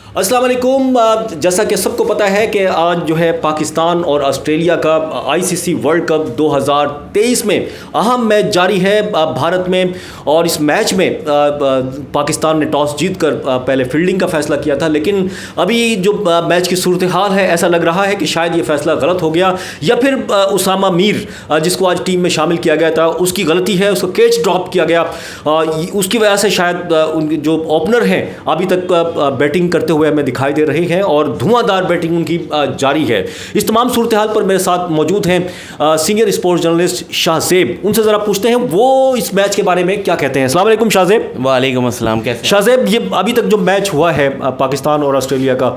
अस्सलाम वालेकुम। जैसा कि सबको पता है कि आज जो है पाकिस्तान और ऑस्ट्रेलिया का आईसीसी वर्ल्ड कप 2023 में अहम मैच जारी है भारत में। और इस मैच में पाकिस्तान ने टॉस जीतकर पहले फील्डिंग का फ़ैसला किया था, लेकिन अभी जो मैच की सूरत हाल है ऐसा लग रहा है कि शायद ये फ़ैसला गलत हो गया, या फिर उसामा मीर जिसको आज टीम में शामिल किया गया था उसकी गलती है, उसको कैच ड्रॉप किया गया। उसकी वजह से शायद उनके जो ओपनर हैं अभी तक बैटिंग करते हुए हमें दिखाई दे रहे हैं और धुआंधार बैटिंग उनकी जारी है। इस तमाम सूरत हाल पर मेरे साथ मौजूद हैं सीनियर स्पोर्ट्स जर्नलिस्ट शाहजेब। उनसे ज़रा पूछते हैं वो इस मैच के बारे में क्या कहते हैं। अस्सलाम वालेकुम शाहजेब। वालेकुम अस्सलाम। कैसे शाहजेब, ये अभी तक जो मैच हुआ है पाकिस्तान और ऑस्ट्रेलिया का,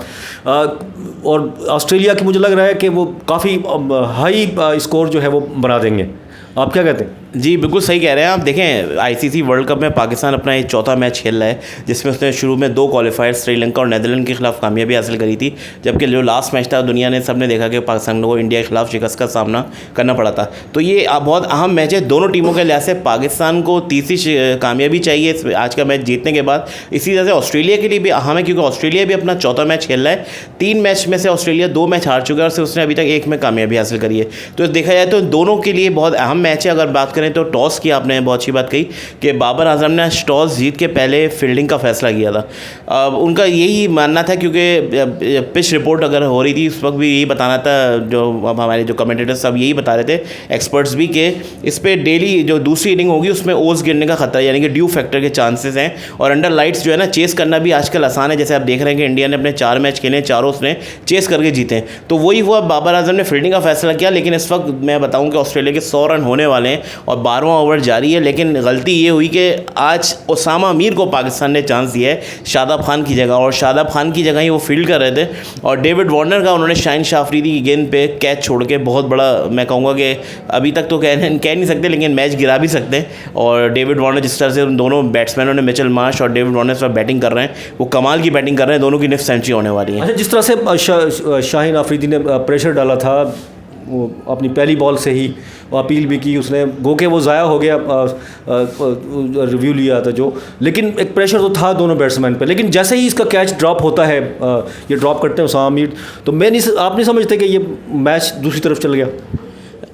और ऑस्ट्रेलिया की मुझे लग रहा है कि वो काफ़ी हाई स्कोर जो है वो बना देंगे, आप क्या कहते हैं? जी बिल्कुल सही कह रहे हैं आप। देखें आईसीसी वर्ल्ड कप में पाकिस्तान अपना ये चौथा मैच खेल रहा है, जिसमें उसने शुरू में 2 क्वालिफायर श्रीलंका और नेदरलैंड के खिलाफ कामयाबी हासिल करी थी, जबकि जो लास्ट मैच था दुनिया ने सबने देखा कि पाकिस्तान को इंडिया के खिलाफ शिकस्त का सामना करना पड़ा था। तो ये बहुत अहम मैच है दोनों टीमों के लिहाज से। पाकिस्तान को तीसरी कामयाबी चाहिए आज का मैच जीतने के बाद। इसी तरह से ऑस्ट्रेलिया के लिए भी अहम है, क्योंकि ऑस्ट्रेलिया भी अपना चौथा मैच खेल रहा है। 3 मैच में से ऑस्ट्रेलिया 2 मैच हार चुका है और उसने अभी तक 1 में कामयाबी हासिल करी है। तो देखा जाए तो दोनों के लिए बहुत अहम मैच है। अगर बात करें तो टॉस की आपने बहुत अच्छी बात कही कि बाबर आजम ने टॉस जीत के पहले फील्डिंग का फैसला किया था। उनका यही मानना था, क्योंकि पिच रिपोर्ट अगर हो रही थी उस वक्त भी यही बताना था, जो अब हमारे जो कमेंटेटर्स सब यही बता रहे थे, एक्सपर्ट्स भी, कि इस पर डेली जो दूसरी इनिंग होगी उसमें ओस गिरने का खतरा यानी कि ड्यू फैक्टर के चांसेस हैं। और अंडर लाइट्स जो है ना चेस करना भी आजकल आसान है। जैसे आप देख रहे हैं कि इंडिया ने अपने 4 मैच खेले, चारों उसने चेस करके जीते हैं। तो वही हुआ, बाबर आजम ने फील्डिंग का फैसला किया। लेकिन इस वक्त मैं बताऊँ कि ऑस्ट्रेलिया के 100 रन होने वाले हैं और 12वां ओवर जारी है। लेकिन गलती ये हुई कि आज उसामा मीर को पाकिस्तान ने चांस दिया है शादाब खान की जगह, और शादाब खान की जगह ही वो फील्ड कर रहे थे। और डेविड वार्नर का उन्होंने शाहीन शाह अफरीदी की गेंद पे कैच छोड़ के बहुत बड़ा, मैं कहूँगा कि अभी तक तो कह नहीं सकते लेकिन मैच गिरा भी सकते हैं। और डेविड वार्नर जिस तरह से उन दोनों बैट्समैनों ने, मिचेल मार्श और डेविड वार्नर इस वक्त बैटिंग कर रहे हैं, वो कमाल की बैटिंग कर रहे हैं। दोनों की नेक्स्ट सेंचुरी होने वाली है। अच्छा, जिस तरह से शाहीन अफरीदी ने प्रेशर डाला था, वो अपनी पहली बॉल से ही अपील भी की उसने, गो के वो ज़ाया हो गया, रिव्यू लिया था जो, लेकिन एक प्रेशर तो था दोनों बैट्समैन पे। लेकिन जैसे ही इसका कैच ड्रॉप होता है, ये ड्रॉप करते हैं उसामा मीर, तो आप नहीं समझते कि ये मैच दूसरी तरफ चल गया?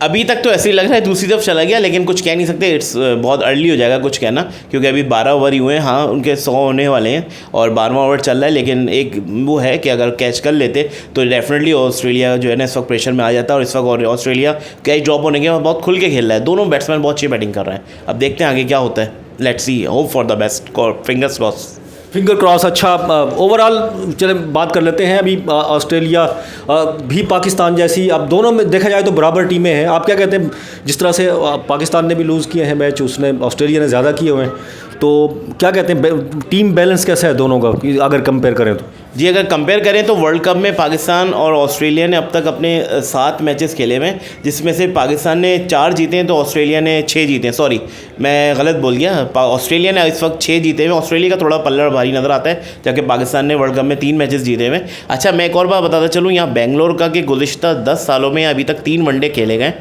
अभी तक तो ऐसे ही लग रहा है दूसरी तरफ चला गया, लेकिन कुछ कह नहीं सकते। इट्स बहुत अर्ली हो जाएगा कुछ कहना, क्योंकि अभी 12 ओवर ही हुए हैं। हाँ, उनके 100 होने वाले हैं और 12वां ओवर चल रहा है। लेकिन एक वो है कि अगर कैच कर लेते तो डेफिनेटली ऑस्ट्रेलिया जो है ना इस वक्त प्रेशर में आ जाता है। और इस वक्त ऑस्ट्रेलिया कैच ड्रॉप होने के बाद बहुत खुल के खेल रहा है। दोनों बैट्समैन बहुत अच्छी बैटिंग कर रहे हैं। अब देखते हैं आगे क्या होता है। Let's see, hope for the best, fingers cross. Finger cross. अच्छा, ओवरऑल चले बात कर लेते हैं। अभी ऑस्ट्रेलिया भी पाकिस्तान जैसी, अब दोनों में देखा जाए तो बराबर टीमें हैं। आप क्या कहते हैं, जिस तरह से पाकिस्तान ने भी लूज़ किए हैं मैच, उसने ऑस्ट्रेलिया ने ज़्यादा किए हुए हैं, तो क्या कहते हैं टीम बैलेंस कैसा है दोनों का अगर कंपेयर करें तो? जी अगर कंपेयर करें तो वर्ल्ड कप में पाकिस्तान और ऑस्ट्रेलिया ने अब तक अपने 7 मैचेस खेले हुए हैं, जिसमें से पाकिस्तान ने 4 जीते हैं तो ऑस्ट्रेलिया ने 6 जीते हैं। सॉरी, मैं गलत बोल गया, ऑस्ट्रेलिया ने इस वक्त 6 जीते हुए। ऑस्ट्रेलिया का थोड़ा पल्ला भारी नज़र आता है, जबकि पाकिस्तान ने वर्ल्ड कप में 3 मैचेस जीते हुए। अच्छा, मैं एक और बात बताता चलूँ, यहाँ बेंगलोर का कि गुज़िश्ता 10 सालों में अभी तक 3 वनडे खेले गए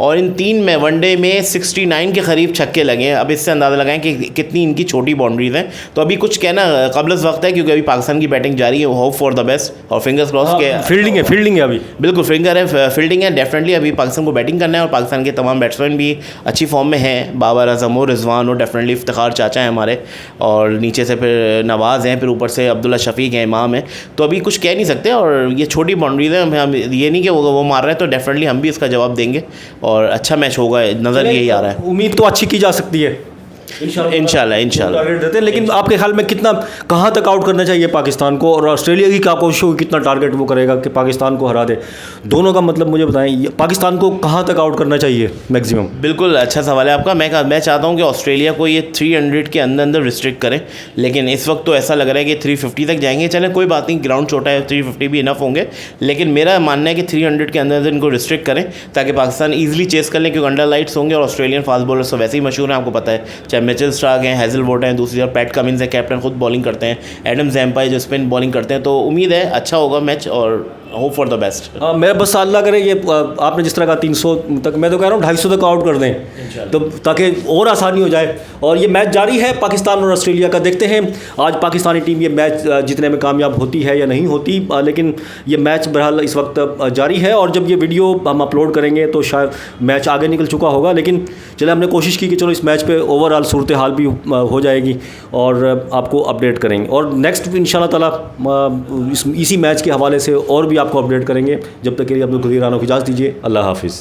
और इन 3 वनडे में 69 के करीब छक्के लगे हैं। अब इससे अंदाज़ा लगाएं कि कितनी इनकी छोटी बाउंड्रीज हैं। तो अभी कुछ कहना कबल वक्त है, क्योंकि अभी पाकिस्तान की बैटिंग जारी है। होप फॉर द बेस्ट और फिंगर्स क्रॉस के फील्डिंग है अभी, बिल्कुल फील्डिंग है डेफिनेटली। अभी पाकिस्तान को बैटिंग करना है और पाकिस्तान के तमाम बैट्समैन भी अच्छी फॉर्म में हैं। बाबर आजम हो, रिजवान हो, डेफिनेटली इफ्तिखार चाचा हैं हमारे, और नीचे से फिर नवाज़ हैं, फिर ऊपर से अब्दुल्ला शफीक हैं, इमाम है। तो अभी कुछ कह नहीं सकते। और ये छोटी बाउंड्रीज हैं, हम ये नहीं कि वो मार रहे हैं, तो डेफिनेटली हम भी इसका जवाब देंगे और अच्छा मैच होगा, नज़र यही आ रहा है। उम्मीद तो अच्छी की जा सकती है इंशाल्लाह टारगेट देते हैं। लेकिन आपके ख्याल में कितना, कहाँ तक आउट करना चाहिए पाकिस्तान को, और ऑस्ट्रेलिया की क्या कोशिश होगी, कितना टारगेट वो करेगा कि पाकिस्तान को हरा दे? दोनों का मतलब मुझे बताएं, पाकिस्तान को कहाँ तक आउट करना चाहिए मैक्सिमम? बिल्कुल अच्छा सवाल है आपका। मैं चाहता हूँ कि ऑस्ट्रेलिया को ये 300 के अंदर रिस्ट्रिक्ट करें, लेकिन इस वक्त तो ऐसा लग रहा है कि 350 तक जाएंगे। चले कोई बात नहीं, ग्राउंड छोटा है, 350 भी इनफ होंगे। लेकिन मेरा मानना है कि 300 के अंदर इनको रिस्ट्रिक्ट करें, ताकि पाकिस्तान ईजिली चेस कर लें, क्योंकि अंडर लाइट्स होंगे और ऑस्ट्रेलियन फास्ट बॉलर्स तो वैसे ही मशहूर हैं, आपको पता है। चाहे मिचेल स्टार्क हैं, हेजलवुड हैं, दूसरी तरफ पैट कमिंस है, कैप्टन खुद बॉलिंग करते हैं, एडम जैम्पाई जो स्पिन बॉलिंग करते हैं। तो उम्मीद है अच्छा होगा मैच और होप फॉर द बेस्ट। मैं बस अल्लाह करे ये आपने जिस तरह का 300 तक, मैं तो कह रहा हूँ 250 तक आउट कर दें तो ताकि और आसानी हो जाए। और ये मैच जारी है पाकिस्तान और ऑस्ट्रेलिया का। देखते हैं आज पाकिस्तानी टीम ये मैच जीतने में कामयाब होती है या नहीं होती, लेकिन ये मैच बहरहाल इस वक्त जारी है और जब ये वीडियो हम अपलोड करेंगे तो शायद मैच आगे निकल चुका होगा। लेकिन चले हमने कोशिश की कि चलो इस मैच पे ओवरऑल सूरत हाल भी हो जाएगी और आपको अपडेट करेंगे। और नेक्स्ट इंशाल्लाह ताला इसी मैच के हवाले से और भी आपको अपडेट करेंगे। जब तक के लिए अपने खुद ईरानों की इजाज़त दीजिए। अल्लाह हाफिज़।